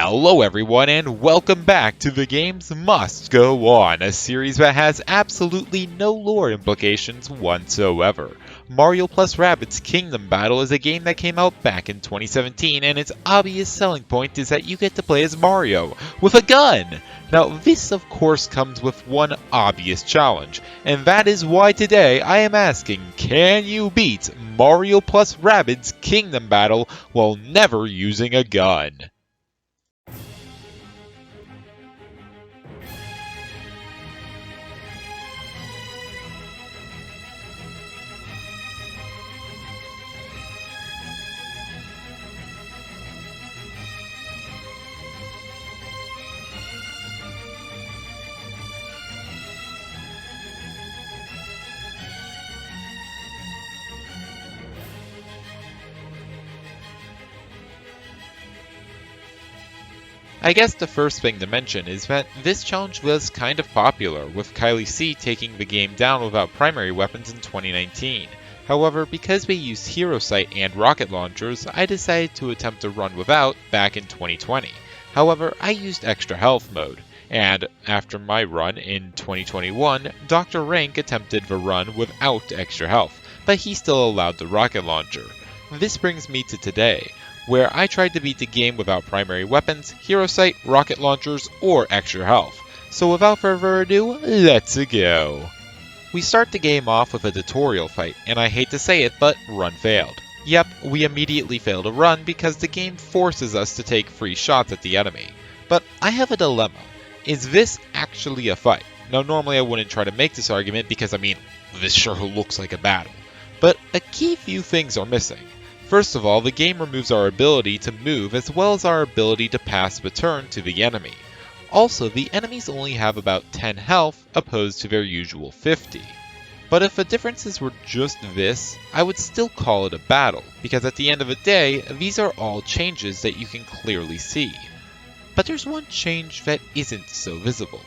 Hello everyone and welcome back to The Games Must Go On, a series that has absolutely no lore implications whatsoever. Mario plus Rabbids Kingdom Battle is a game that came out back in 2017 and its obvious selling point is that you get to play as Mario with a gun! Now this of course comes with one obvious challenge, and that is why today I am asking, can you beat Mario plus Rabbids Kingdom Battle while never using a gun? I guess the first thing to mention is that this challenge was kind of popular, with Kylie C taking the game down without primary weapons in 2019. However, because we used Hero Sight and rocket launchers, I decided to attempt a run without back in 2020. However, I used extra health mode, and after my run in 2021, Dr. Rank attempted the run without extra health, but he still allowed the rocket launcher. This brings me to today, where I tried to beat the game without primary weapons, hero sight, rocket launchers, or extra health. So without further ado, let's go! We start the game off with a tutorial fight, and I hate to say it, but run failed. Yep, we immediately failed a run because the game forces us to take free shots at the enemy. But I have a dilemma. Is this actually a fight? Now normally I wouldn't try to make this argument because this sure looks like a battle. But a key few things are missing. First of all, the game removes our ability to move as well as our ability to pass the turn to the enemy. Also, the enemies only have about 10 health opposed to their usual 50. But if the differences were just this, I would still call it a battle, because at the end of the day, these are all changes that you can clearly see. But there's one change that isn't so visible.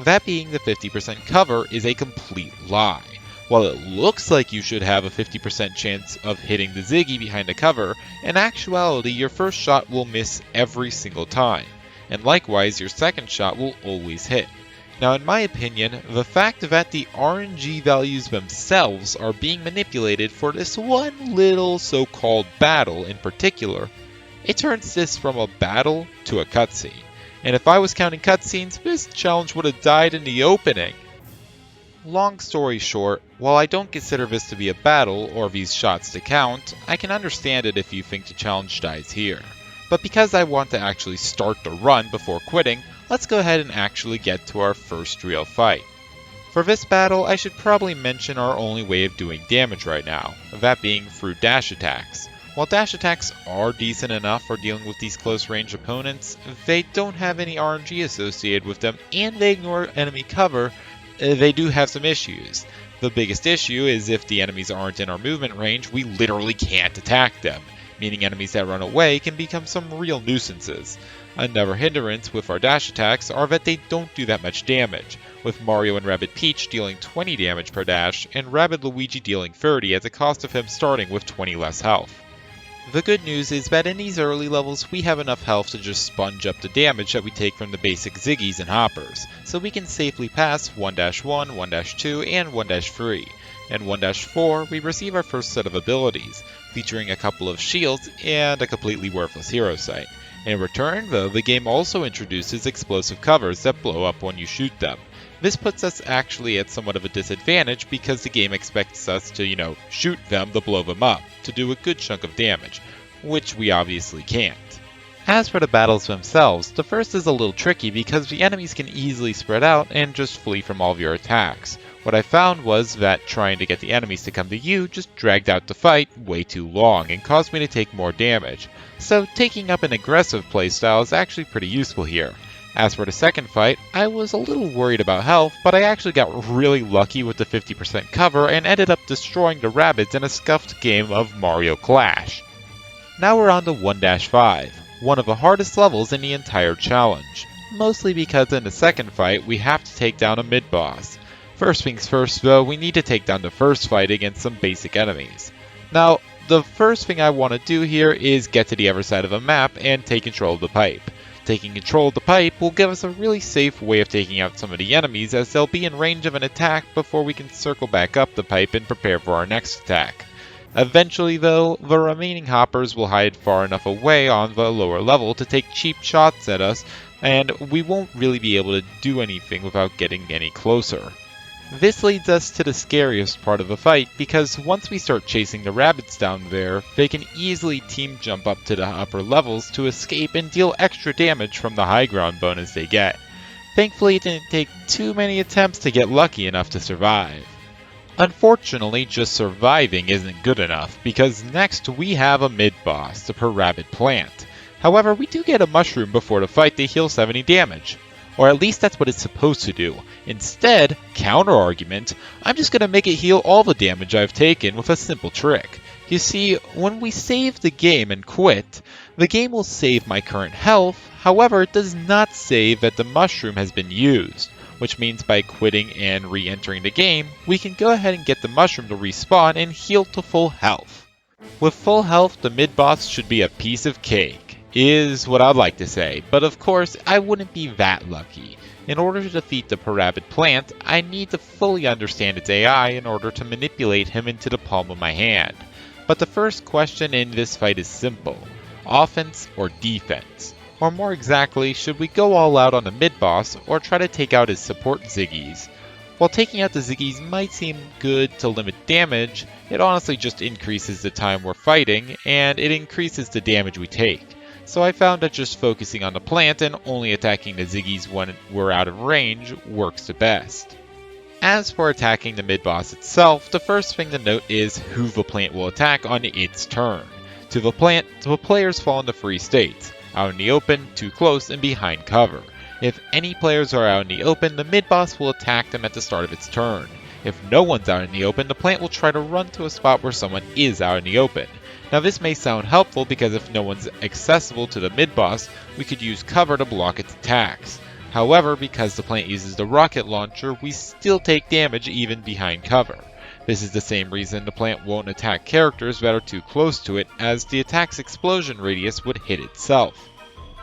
That being the 50% cover is a complete lie. While it looks like you should have a 50% chance of hitting the Ziggy behind a cover, in actuality your first shot will miss every single time, and likewise your second shot will always hit. Now in my opinion, the fact that the RNG values themselves are being manipulated for this one little so-called battle in particular, it turns this from a battle to a cutscene. And if I was counting cutscenes, this challenge would have died in the opening. Long story short, while I don't consider this to be a battle or these shots to count, I can understand it if you think the challenge dies here. But because I want to actually start the run before quitting, let's go ahead and actually get to our first real fight. For this battle, I should probably mention our only way of doing damage right now, that being through dash attacks. While dash attacks are decent enough for dealing with these close range opponents, they don't have any RNG associated with them and they ignore enemy cover. They do have some issues. The biggest issue is if the enemies aren't in our movement range, we literally can't attack them, meaning enemies that run away can become some real nuisances. Another hindrance with our dash attacks are that they don't do that much damage, with Mario and Rabbid Peach dealing 20 damage per dash, and Rabbid Luigi dealing 30 at the cost of him starting with 20 less health. The good news is that in these early levels we have enough health to just sponge up the damage that we take from the basic Ziggies and Hoppers, so we can safely pass 1-1, 1-2, and 1-3. In 1-4 we receive our first set of abilities, featuring a couple of shields and a completely worthless hero sight. In return though, the game also introduces explosive covers that blow up when you shoot them. This puts us actually at somewhat of a disadvantage because the game expects us to, shoot them to blow them up, to do a good chunk of damage, which we obviously can't. As for the battles themselves, the first is a little tricky because the enemies can easily spread out and just flee from all of your attacks. What I found was that trying to get the enemies to come to you just dragged out the fight way too long and caused me to take more damage, so taking up an aggressive playstyle is actually pretty useful here. As for the second fight, I was a little worried about health, but I actually got really lucky with the 50% cover and ended up destroying the Rabbids in a scuffed game of Mario Clash. Now we're on to 1-5, one of the hardest levels in the entire challenge, mostly because in the second fight we have to take down a mid-boss. First things first though, we need to take down the first fight against some basic enemies. Now, the first thing I want to do here is get to the other side of the map and take control of the pipe. Taking control of the pipe will give us a really safe way of taking out some of the enemies, as they'll be in range of an attack before we can circle back up the pipe and prepare for our next attack. Eventually though, the remaining hoppers will hide far enough away on the lower level to take cheap shots at us, and we won't really be able to do anything without getting any closer. This leads us to the scariest part of the fight, because once we start chasing the rabbits down there, they can easily team jump up to the upper levels to escape and deal extra damage from the high ground bonus they get. Thankfully, it didn't take too many attempts to get lucky enough to survive. Unfortunately, just surviving isn't good enough, because next we have a mid-boss, the Rabbid Plant. However, we do get a mushroom before the fight to heal 70 damage. Or at least that's what it's supposed to do. Instead, counter-argument, I'm just going to make it heal all the damage I've taken with a simple trick. You see, when we save the game and quit, the game will save my current health, however it does not save that the mushroom has been used. Which means by quitting and re-entering the game, we can go ahead and get the mushroom to respawn and heal to full health. With full health, the mid-boss should be a piece of cake, is what I'd like to say, but of course, I wouldn't be that lucky. In order to defeat the Rabbid Plant, I need to fully understand its AI in order to manipulate him into the palm of my hand. But the first question in this fight is simple: offense or defense? Or more exactly, should we go all out on the mid-boss or try to take out his support Ziggies? While taking out the Ziggies might seem good to limit damage, it honestly just increases the time we're fighting, and it increases the damage we take. So I found that just focusing on the plant and only attacking the Ziggies when we're out of range works the best. As for attacking the mid-boss itself, the first thing to note is who the plant will attack on its turn. To the plant, the players fall into three states: out in the open, too close, and behind cover. If any players are out in the open, the mid-boss will attack them at the start of its turn. If no one's out in the open, the plant will try to run to a spot where someone is out in the open. Now this may sound helpful because if no one's accessible to the mid-boss, we could use cover to block its attacks. However, because the plant uses the rocket launcher, we still take damage even behind cover. This is the same reason the plant won't attack characters that are too close to it, as the attack's explosion radius would hit itself.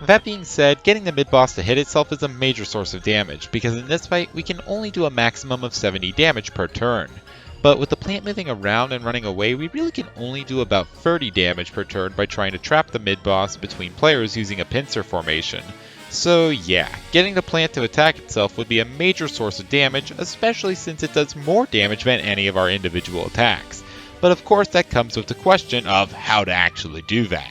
That being said, getting the mid-boss to hit itself is a major source of damage, because in this fight we can only do a maximum of 70 damage per turn. But with the plant moving around and running away, we really can only do about 30 damage per turn by trying to trap the mid-boss between players using a pincer formation. So yeah, getting the plant to attack itself would be a major source of damage, especially since it does more damage than any of our individual attacks. But of course that comes with the question of how to actually do that.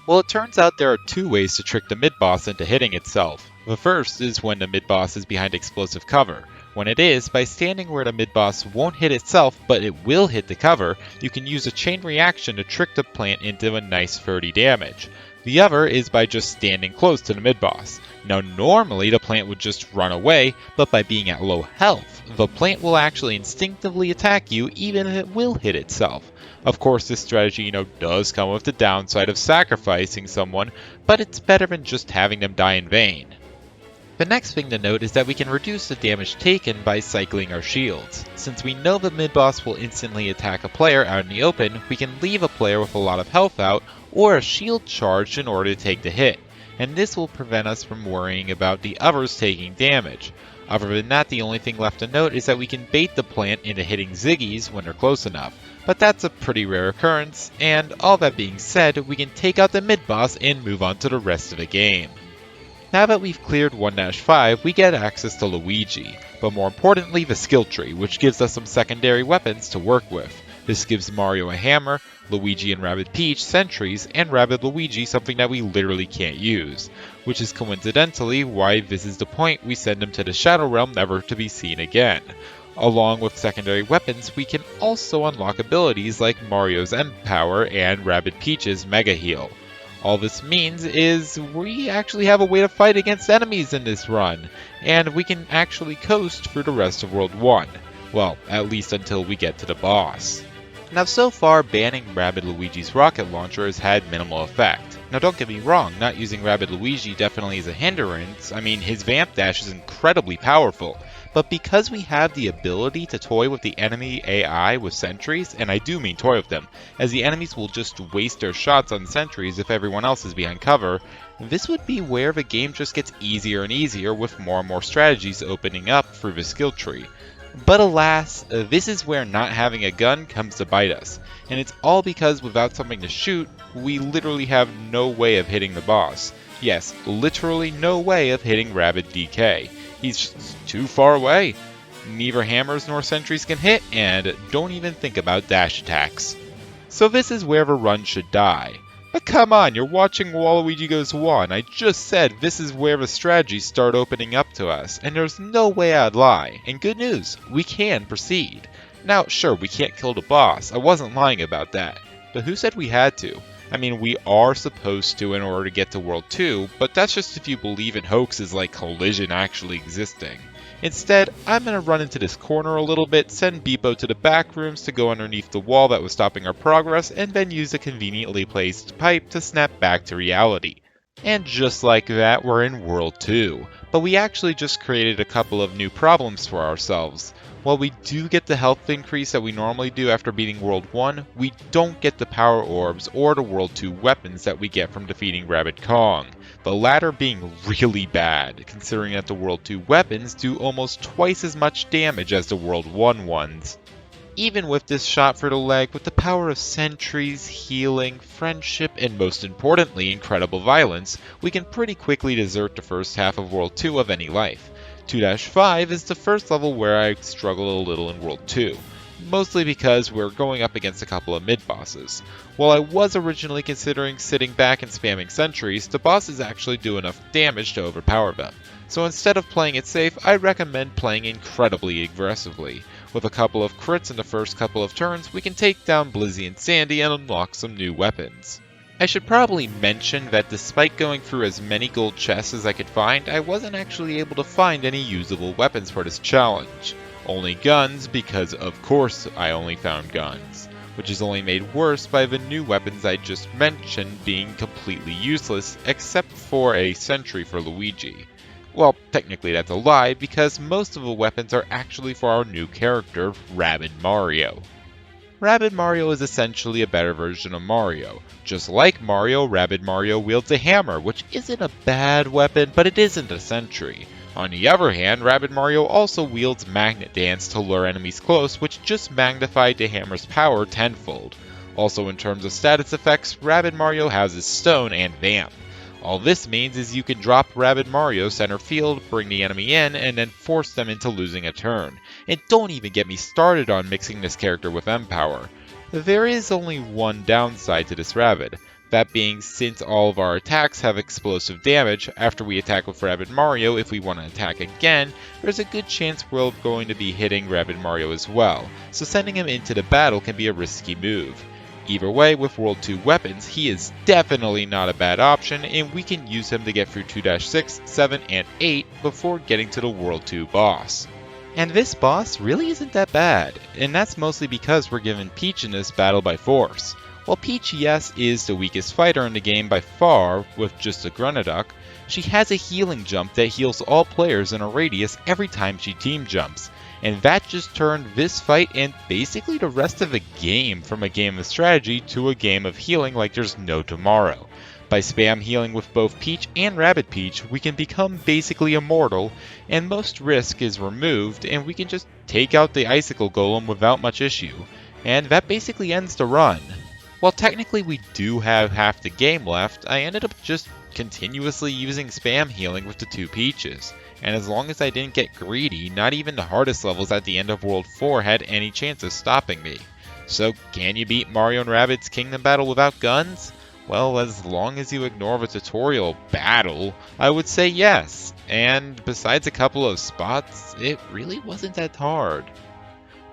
Well, it turns out there are two ways to trick the mid-boss into hitting itself. The first is when the mid-boss is behind explosive cover. When it is, by standing where the mid-boss won't hit itself, but it will hit the cover, you can use a chain reaction to trick the plant into a nice 30 damage. The other is by just standing close to the mid-boss. Now normally the plant would just run away, but by being at low health, the plant will actually instinctively attack you even if it will hit itself. Of course this strategy, does come with the downside of sacrificing someone, but it's better than just having them die in vain. The next thing to note is that we can reduce the damage taken by cycling our shields. Since we know the mid-boss will instantly attack a player out in the open, we can leave a player with a lot of health out or a shield charged in order to take the hit, and this will prevent us from worrying about the others taking damage. Other than that, the only thing left to note is that we can bait the plant into hitting Ziggies when they're close enough, but that's a pretty rare occurrence, and all that being said, we can take out the mid-boss and move on to the rest of the game. Now that we've cleared 1-5, we get access to Luigi, but more importantly the skill tree, which gives us some secondary weapons to work with. This gives Mario a hammer, Luigi and Rabbid Peach sentries, and Rabbid Luigi something that we literally can't use, which is coincidentally why this is the point we send him to the Shadow Realm never to be seen again. Along with secondary weapons, we can also unlock abilities like Mario's End Power and Rabbid Peach's Mega Heal. All this means is we actually have a way to fight against enemies in this run, and we can actually coast through the rest of World 1. Well, at least until we get to the boss. Now so far, banning Rabbid Luigi's rocket launcher has had minimal effect. Now don't get me wrong, not using Rabbid Luigi definitely is a hindrance. I mean, his Vamp Dash is incredibly powerful. But because we have the ability to toy with the enemy AI with sentries, and I do mean toy with them, as the enemies will just waste their shots on sentries if everyone else is behind cover, this would be where the game just gets easier and easier with more and more strategies opening up through the skill tree. But alas, this is where not having a gun comes to bite us, and it's all because without something to shoot, we literally have no way of hitting the boss. Yes, literally no way of hitting Rabbid DK. He's just too far away. Neither hammers nor sentries can hit, and don't even think about dash attacks. So this is where the run should die. But come on, you're watching Waluigi Goes 1. I just said this is where the strategies start opening up to us, and there's no way I'd lie. And good news, we can proceed. Now, sure, we can't kill the boss. I wasn't lying about that. But who said we had to? I mean, we are supposed to in order to get to World 2, but that's just if you believe in hoaxes like collision actually existing. Instead, I'm going to run into this corner a little bit, send Beepo to the back rooms to go underneath the wall that was stopping our progress, and then use a conveniently placed pipe to snap back to reality. And just like that, we're in World 2. But we actually just created a couple of new problems for ourselves. While we do get the health increase that we normally do after beating World 1, we don't get the power orbs or the World 2 weapons that we get from defeating Rabbid Kong. The latter being really bad, considering that the World 2 weapons do almost twice as much damage as the World 1 ones. Even with this shot for the leg, with the power of sentries, healing, friendship, and most importantly, incredible violence, we can pretty quickly desert the first half of World 2 of any life. 2-5 is the first level where I struggle a little in World 2, mostly because we're going up against a couple of mid-bosses. While I was originally considering sitting back and spamming sentries, the bosses actually do enough damage to overpower them. So instead of playing it safe, I recommend playing incredibly aggressively. With a couple of crits in the first couple of turns, we can take down Blizzy and Sandy and unlock some new weapons. I should probably mention that despite going through as many gold chests as I could find, I wasn't actually able to find any usable weapons for this challenge. Only guns, because of course I only found guns, which is only made worse by the new weapons I just mentioned being completely useless except for a sentry for Luigi. Well, technically that's a lie, because most of the weapons are actually for our new character, Rabbid Mario. Rabbid Mario is essentially a better version of Mario. Just like Mario, Rabbid Mario wields a hammer, which isn't a bad weapon, but it isn't a sentry. On the other hand, Rabbid Mario also wields Magnet Dance to lure enemies close, which just magnified the hammer's power tenfold. Also in terms of status effects, Rabbid Mario houses Stone and Vamp. All this means is you can drop Rabbid Mario center field, bring the enemy in, and then force them into losing a turn. And don't even get me started on mixing this character with M-Power. There is only one downside to this Rabbid, that being since all of our attacks have explosive damage, after we attack with Rabbid Mario, if we want to attack again, there's a good chance we're going to be hitting Rabbid Mario as well, so sending him into the battle can be a risky move. Either way, with World 2 weapons, he is definitely not a bad option, and we can use him to get through 2-6, 7, and 8 before getting to the World 2 boss. And this boss really isn't that bad, and that's mostly because we're given Peach in this battle by force. While Peach, yes, is the weakest fighter in the game by far, with just a Grunaduck, she has a healing jump that heals all players in a radius every time she team jumps. And that just turned this fight and basically the rest of the game from a game of strategy to a game of healing like there's no tomorrow. By spam healing with both Peach and Rabbid Peach, we can become basically immortal, and most risk is removed, and we can just take out the Icicle Golem without much issue. And that basically ends the run. While technically we do have half the game left, I ended up just continuously using spam healing with the two Peaches. And as long as I didn't get greedy, not even the hardest levels at the end of World 4 had any chance of stopping me. So can you beat Mario and Rabbids Kingdom Battle without guns? Well, as long as you ignore the tutorial battle, I would say yes. And besides a couple of spots, it really wasn't that hard.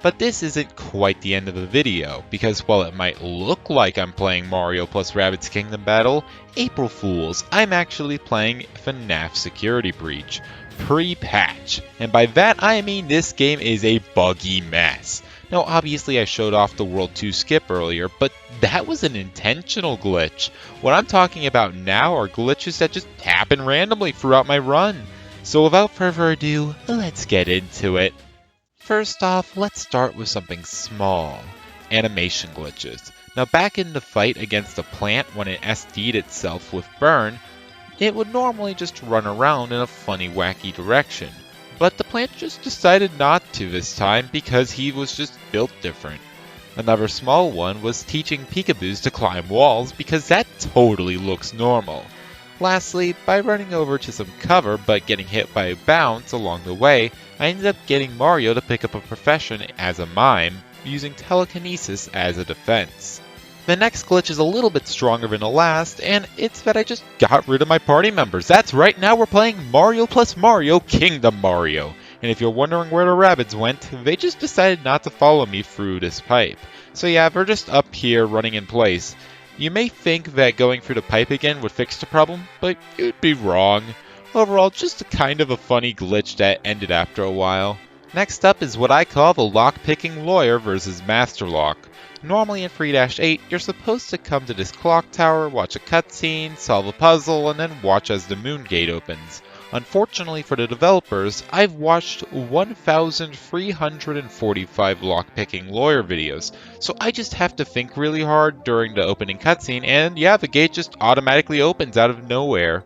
But this isn't quite the end of the video, because while it might look like I'm playing Mario plus Rabbids Kingdom Battle, April Fools, I'm actually playing FNAF Security Breach. Pre-patch, and by that I mean this game is a buggy mess. Now obviously I showed off the World 2 skip earlier, but that was an intentional glitch. What I'm talking about now are glitches that just happen randomly throughout my run. So without further ado, let's get into it. First off, let's start with something small. Animation glitches. Now back in the fight against a plant when it SD'd itself with burn, it would normally just run around in a funny wacky direction. But the plant just decided not to this time because he was just built different. Another small one was teaching peekaboos to climb walls because that totally looks normal. Lastly, by running over to some cover but getting hit by a bounce along the way, I ended up getting Mario to pick up a profession as a mime, using telekinesis as a defense. The next glitch is a little bit stronger than the last, and it's that I just got rid of my party members. That's right, now we're playing Mario plus Mario Kingdom Mario. And if you're wondering where the Rabbids went, they just decided not to follow me through this pipe. So yeah, they're just up here running in place. You may think that going through the pipe again would fix the problem, but you'd be wrong. Overall, just a kind of a funny glitch that ended after a while. Next up is what I call the lock-picking lawyer versus Master Lock. Normally in 3-8, you're supposed to come to this clock tower, watch a cutscene, solve a puzzle, and then watch as the moon gate opens. Unfortunately for the developers, I've watched 1,345 lock-picking lawyer videos, so I just have to think really hard during the opening cutscene, and yeah, the gate just automatically opens out of nowhere.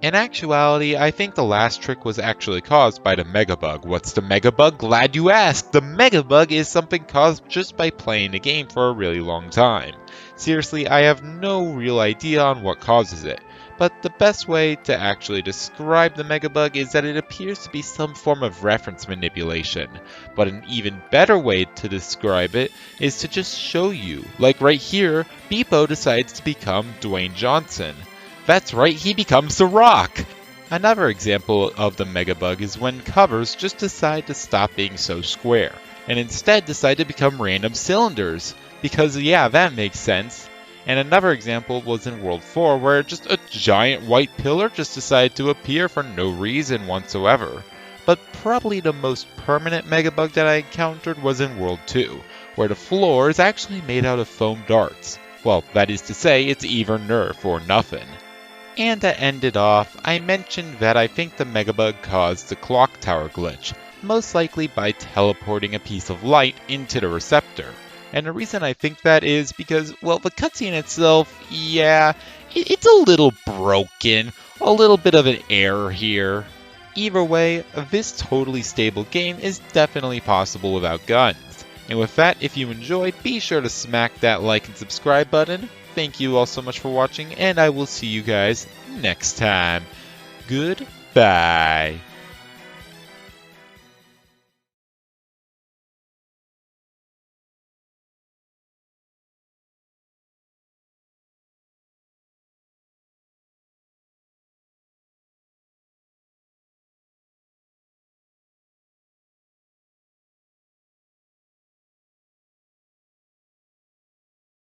In actuality, I think the last trick was actually caused by the Megabug. What's the Megabug? Glad you asked! The Megabug is something caused just by playing the game for a really long time. Seriously, I have no real idea on what causes it, but the best way to actually describe the Megabug is that it appears to be some form of reference manipulation. But an even better way to describe it is to just show you. Like right here, Beepo decides to become Dwayne Johnson. That's right, he becomes The Rock! Another example of the Megabug is when covers just decide to stop being so square, and instead decide to become random cylinders. Because yeah, that makes sense. And another example was in World 4, where just a giant white pillar just decided to appear for no reason whatsoever. But probably the most permanent Megabug that I encountered was in World 2, where the floor is actually made out of foam darts. Well, that is to say, it's either Nerf or nothing. And to end it off, I mentioned that I think the Megabug caused the clock tower glitch, most likely by teleporting a piece of light into the receptor. And the reason I think that is because, well, the cutscene itself, yeah, it's a little broken, a little bit of an error here. Either way, this totally stable game is definitely possible without guns. And with that, if you enjoyed, be sure to smack that like and subscribe button. Thank you all so much for watching, and I will see you guys next time. Goodbye.